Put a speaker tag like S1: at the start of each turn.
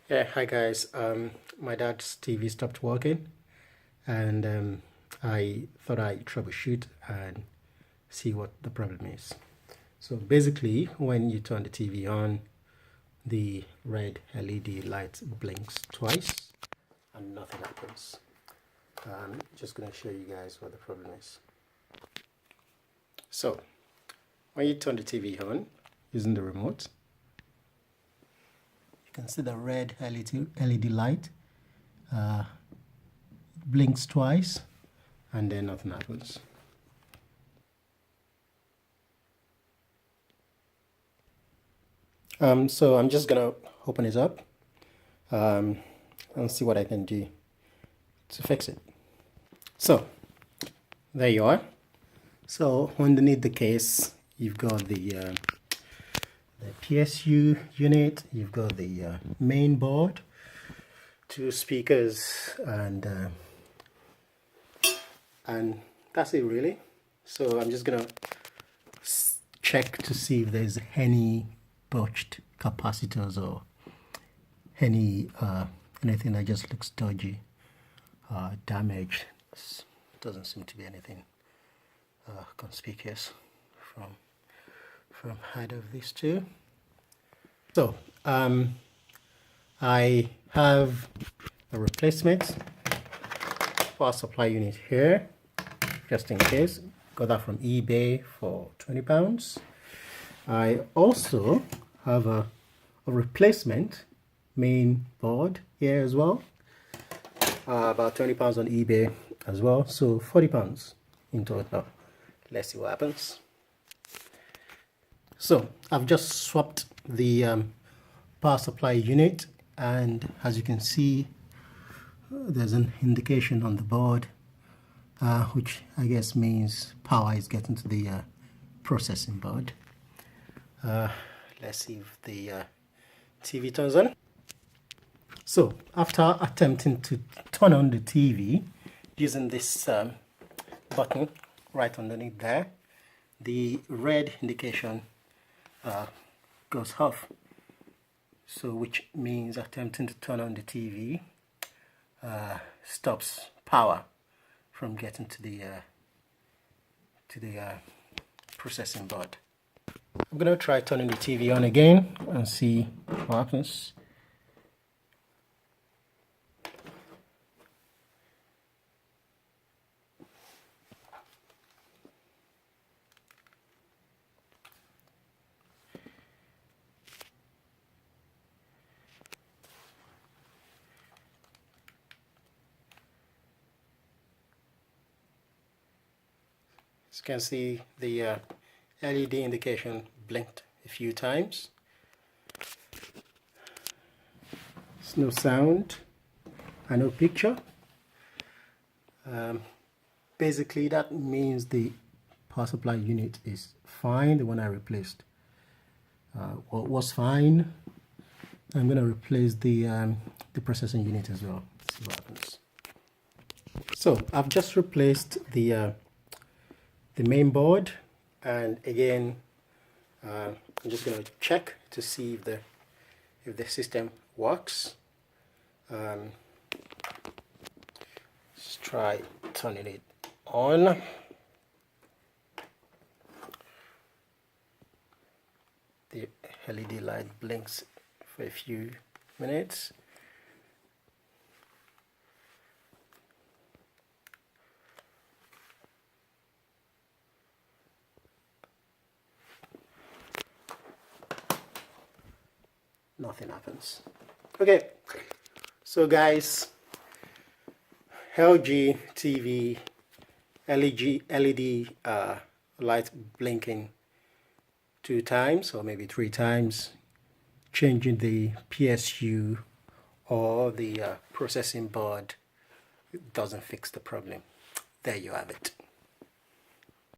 S1: Yeah, hi guys. My dad's TV stopped working, and I thought I'd troubleshoot and see what the problem is. So basically, when you turn the TV on, the red LED light blinks twice and nothing happens. I'm just going to show you guys what the problem is. So when you turn the TV on using the remote, you can see the red LED light blinks twice and then nothing happens. So I'm just gonna open it up and see what I can do to fix it. So there you are. So underneath the case, you've got the PSU unit, you've got the main board, two speakers, and that's it really. So I'm just gonna check to see if there's any botched capacitors or anything that just looks dodgy, damaged. Doesn't seem to be anything conspicuous from either of these two. So I have a replacement power supply unit here, just in case. Got that from eBay for £20. I also have a replacement main board here as well, about £20 on eBay as well, so £40 in total. Let's see what happens. So I've just swapped the power supply unit, and as you can see, there's an indication on the board, which I guess means power is getting to the processing board. Let's see if the TV turns on. So after attempting to turn on the TV using this button right underneath there, the red indication goes off, so which means attempting to turn on the TV stops power from getting to the processing board. I'm going to try turning the TV on again and see what happens. As you can see, the LED indication blinked a few times. There's no sound and no picture. Basically, that means the power supply unit is fine. The one I replaced was fine. I'm going to replace the processing unit as well. Let's see what happens. So I've just replaced the main board, and again I'm just going to check to see if the system works. Let's try turning it on. The LED light blinks for a few minutes. Nothing happens. Okay, so guys, LG TV LED light blinking 2 times or maybe 3 times, changing the PSU or the processing board doesn't fix the problem. There you have it.